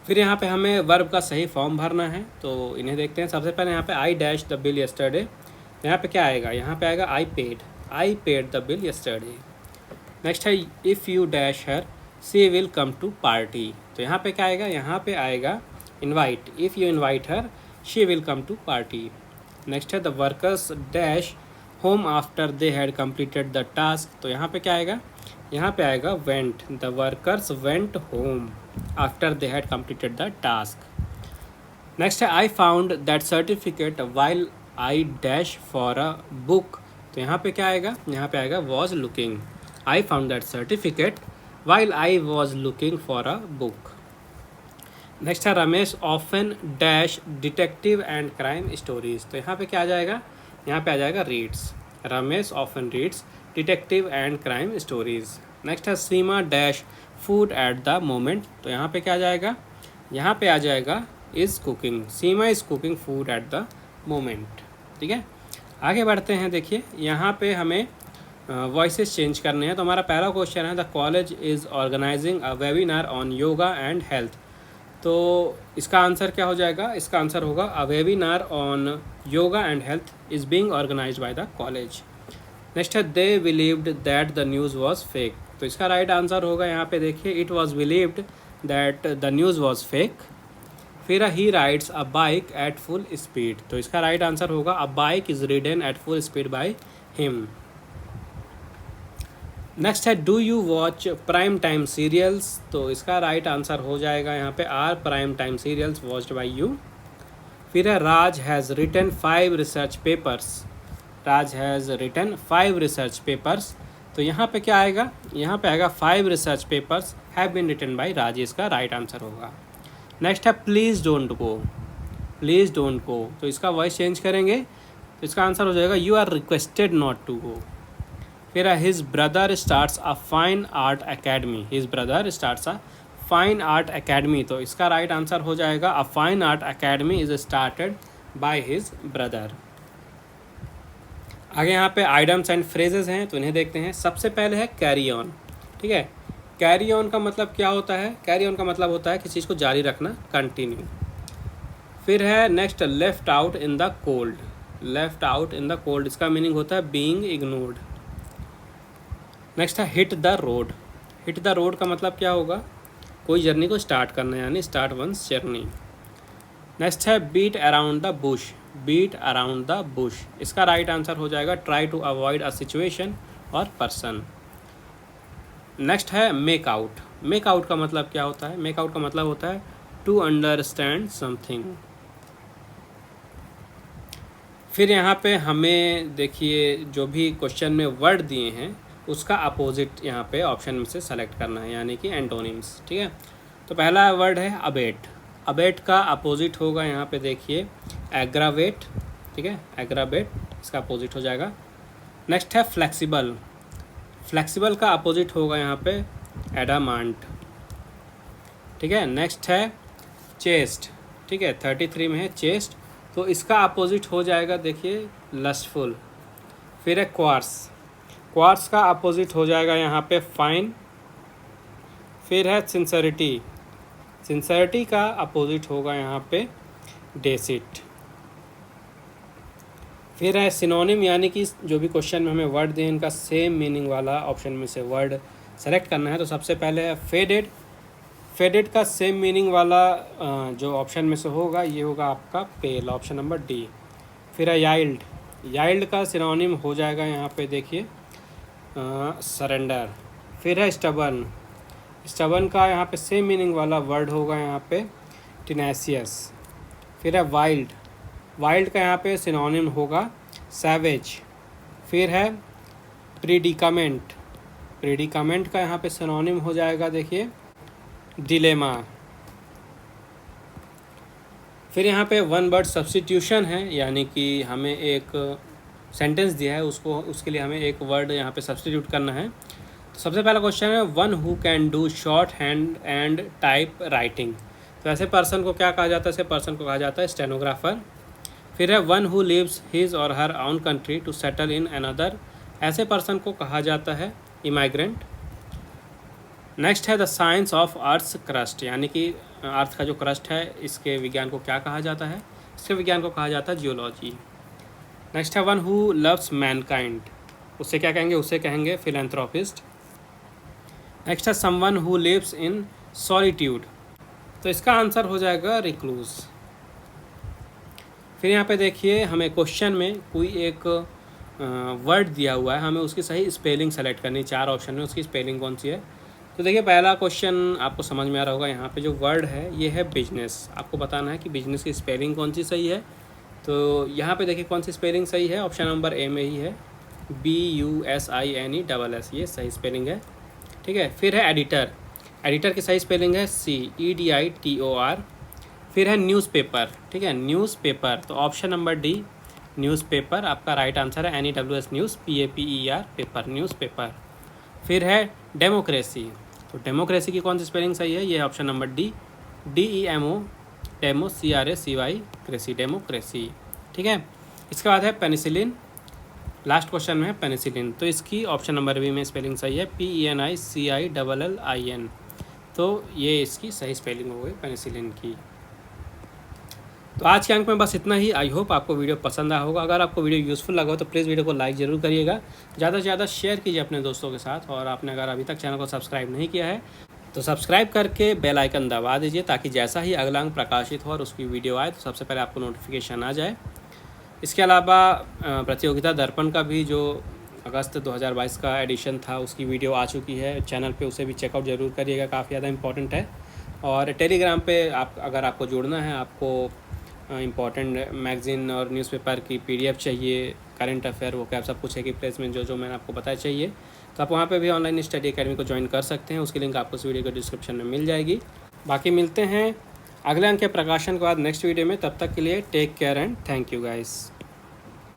फिर यहाँ पे हमें वर्ब का सही फॉर्म भरना है, तो इन्हें देखते हैं। सबसे पहले यहाँ पे I dash the bill yesterday. यहाँ पे क्या आएगा? यहाँ पे आएगा I paid the bill yesterday. Next है if you dash her she will come to party. तो यहाँ पे क्या आएगा? यहाँ पे आएगा invite, if you invite her she will come to party. Next है the workers dash home after they had completed the task, तो यहाँ पे क्या आएगा, यहाँ पे आएगा went, the workers went home after they had completed the task. Next है I found that certificate while I dash for a book, तो यहाँ पे क्या आएगा, यहाँ पे आएगा was looking, I found that certificate while I was looking for a book. Next है Ramesh often dash detective and crime stories, तो यहाँ पे क्या आ जाएगा, यहाँ पे आ जाएगा reads, Ramesh often reads detective and crime stories. Next है Seema dash food at the moment, तो यहाँ पे क्या आ जाएगा, यहाँ पे आ जाएगा is cooking, Seema is cooking food at the moment. ठीक है, आगे बढ़ते हैं। देखिए यहाँ पे हमें वॉइसेस चेंज करने हैं, तो हमारा पहला क्वेश्चन है the college is organising a webinar on yoga and health, तो इसका आंसर क्या हो जाएगा, इसका आंसर होगा a webinar on yoga and health is being organised by the college. Next है they believed that the news was fake, तो इसका राइट आंसर होगा यहाँ पे देखिए it was believed that the news was fake. फिर he rides a bike at full speed, तो इसका राइट आंसर होगा a bike is ridden at full speed by him. Next है do you watch prime time serials, तो इसका right answer हो जाएगा यहाँ पे are prime time serials watched by you. फिर है Raj has written 5 research papers, Raj has written 5 research papers, तो यहाँ पे क्या आएगा, यहाँ पे आएगा 5 research papers have been written by Raj, इसका राइट आंसर होगा। नेक्स्ट है please don't go, please don't go, तो इसका वॉइस चेंज करेंगे तो इसका आंसर हो जाएगा you are requested not to go. फिर his brother starts a fine art academy, his brother starts a fine art academy, तो इसका राइट आंसर हो जाएगा a fine art academy is started by his brother. आगे यहाँ पे items and phrases हैं, तो इन्हें देखते हैं। सबसे पहले है कैरी ऑन, ठीक है, कैरी ऑन का मतलब क्या होता है, कैरी ऑन का मतलब होता है किसी चीज़ को जारी रखना, कंटिन्यू। फिर है next left out in the cold, left out in the cold, इसका मीनिंग होता है बीइंग इग्नोर्ड। नेक्स्ट है hit the road, hit the road का मतलब क्या होगा, कोई जर्नी को स्टार्ट करना, यानी स्टार्ट वंस जर्नी। नेक्स्ट है beat around the bush, beat around the bush, इसका राइट आंसर हो जाएगा try to avoid a situation or person. Next है मेक आउट, मेक आउट का मतलब क्या होता है, मेक आउट का मतलब होता है टू अंडरस्टैंड समथिंग। फिर यहाँ पे हमें देखिए जो भी क्वेश्चन में वर्ड दिए हैं उसका अपोजिट यहाँ पे ऑप्शन में से सेलेक्ट करना है, यानी कि एंटोनिम्स। ठीक है, तो पहला वर्ड है अबेट, अबेट का अपोजिट होगा यहाँ पे देखिए एग्रावेट, ठीक है, एग्रावेट इसका अपोजिट हो जाएगा। नेक्स्ट है फ्लेक्सिबल, फ्लेक्सिबल का अपोजिट होगा यहाँ पे एडामांट, ठीक है। नेक्स्ट है चेस्ट, ठीक है, 33 में है चेस्ट, तो इसका अपोजिट हो जाएगा देखिए लस्टफुल। फिर है क्वार्स, क्वार्स का अपोजिट हो जाएगा यहाँ पे फाइन। फिर है सिंसेरिटी, सिंसेरिटी का अपोजिट होगा यहाँ पे डेसिट। फिर है सिनोनिम, यानी कि जो भी क्वेश्चन में हमें वर्ड दें इनका सेम मीनिंग वाला ऑप्शन में से वर्ड सेलेक्ट करना है। तो सबसे पहले है फेडेड, फेडेड का सेम मीनिंग वाला जो ऑप्शन में से होगा ये होगा आपका पेल, ऑप्शन नंबर डी। फिर है याइल्ड, याइल्ड का सिनोनिम हो जाएगा यहाँ पे देखिए सरेंडर। फिर है स्टबर्न, स्टबर्न का यहाँ पे सेम मीनिंग वाला वर्ड होगा यहाँ पे टिनेसियस। फिर है वाइल्ड, वाइल्ड का यहाँ पे सिनोनिम होगा सैवेज। फिर है प्रीडिकामेंट, प्रीडिकामेंट का यहाँ पे सिनोनिम हो जाएगा देखिए डिलेमा। फिर यहाँ पे वन वर्ड सब्स्टिट्यूशन है, यानी कि हमें एक सेंटेंस दिया है उसको उसके लिए हमें एक वर्ड यहाँ पे सब्स्टिट्यूट करना है। तो सबसे पहला क्वेश्चन है one who can do short hand and type writing, तो ऐसे पर्सन को क्या कहा जाता है, ऐसे पर्सन को कहा जाता है स्टेनोग्राफर। फिर है one who lives his or her own country to settle in another, ऐसे पर्सन को कहा जाता है इमाइग्रेंट। नेक्स्ट है the science of earth's crust, यानी कि अर्थ का जो क्रस्ट है इसके विज्ञान को क्या कहा जाता है, इसके विज्ञान को कहा जाता है जियोलॉजी। नेक्स्ट है वन हु लव्स मैनकाइंड, उससे क्या कहेंगे, उसे कहेंगे फिलैंथ्रोपिस्ट। नेक्स्ट है someone who lives in solitude, तो इसका आंसर हो जाएगा रिक्लूज। फिर यहाँ पे देखिए हमें क्वेश्चन में कोई एक वर्ड दिया हुआ है, हमें उसकी सही स्पेलिंग सेलेक्ट करनी है। 4 ऑप्शन में उसकी स्पेलिंग कौन सी है। तो देखिए पहला क्वेश्चन आपको समझ में आ रहा होगा, यहाँ पे जो वर्ड है ये है बिजनेस। आपको बताना है कि बिजनेस की स्पेलिंग कौन सी सही है। तो यहाँ पे देखिए कौन सी स्पेलिंग सही है, ऑप्शन नंबर ए में ही है, BUSINESS, ये सही स्पेलिंग है। ठीक है, फिर है एडिटर। एडिटर की सही स्पेलिंग है CEDITOR। फिर है न्यूज़पेपर। ठीक है, न्यूज़पेपर, तो ऑप्शन नंबर डी न्यूज़पेपर आपका राइट आंसर है। NEWS news, PAPER paper, newspaper. फिर है डेमोक्रेसी। तो डेमोक्रेसी की कौन सी स्पेलिंग सही है, ये option number D DEMO, demo CRACY, cracy, democracy. ठीक है, इसके बाद है पेनिसिलिन। लास्ट क्वेश्चन में है पेनिसिलिन, तो इसकी ऑप्शन नंबर बी में स्पेलिंग सही है, PENICILLIN। तो ये इसकी सही स्पेलिंग हो गई पेनिसिलिन की। तो आज के अंक में बस इतना ही। आई होप आपको वीडियो पसंद आया होगा। अगर आपको वीडियो यूज़फुल लगा हो तो प्लीज़ वीडियो को लाइक ज़रूर करिएगा, ज़्यादा से ज़्यादा शेयर कीजिए अपने दोस्तों के साथ। और आपने अगर अभी तक चैनल को सब्सक्राइब नहीं किया है तो सब्सक्राइब करके बेल आइकन दबा दीजिए, ताकि जैसा ही अगला अंक प्रकाशित हो और उसकी वीडियो आए तो सबसे पहले आपको नोटिफिकेशन आ जाए। इसके अलावा प्रतियोगिता दर्पण का भी जो अगस्त 2022 का एडिशन था उसकी वीडियो आ चुकी है चैनल पे, उसे भी चेकआउट ज़रूर करिएगा, काफ़ी ज़्यादा इंपॉर्टेंट है। और टेलीग्राम पे अगर आपको जुड़ना है, आपको इम्पॉर्टेंट मैगज़ीन और न्यूज़पेपर की PDF चाहिए, करंट अफेयर, वो क्या सब कुछ है कि प्लेसमेंट जो मैंने आपको बताया चाहिए, तो आप वहाँ पे भी ऑनलाइन स्टडी अकेडमी को ज्वाइन कर सकते हैं। उसकी लिंक आपको इस वीडियो के डिस्क्रिप्शन में मिल जाएगी। बाकी मिलते हैं अगले अंक के प्रकाशन के बाद नेक्स्ट वीडियो में। तब तक के लिए take care and thank you guys.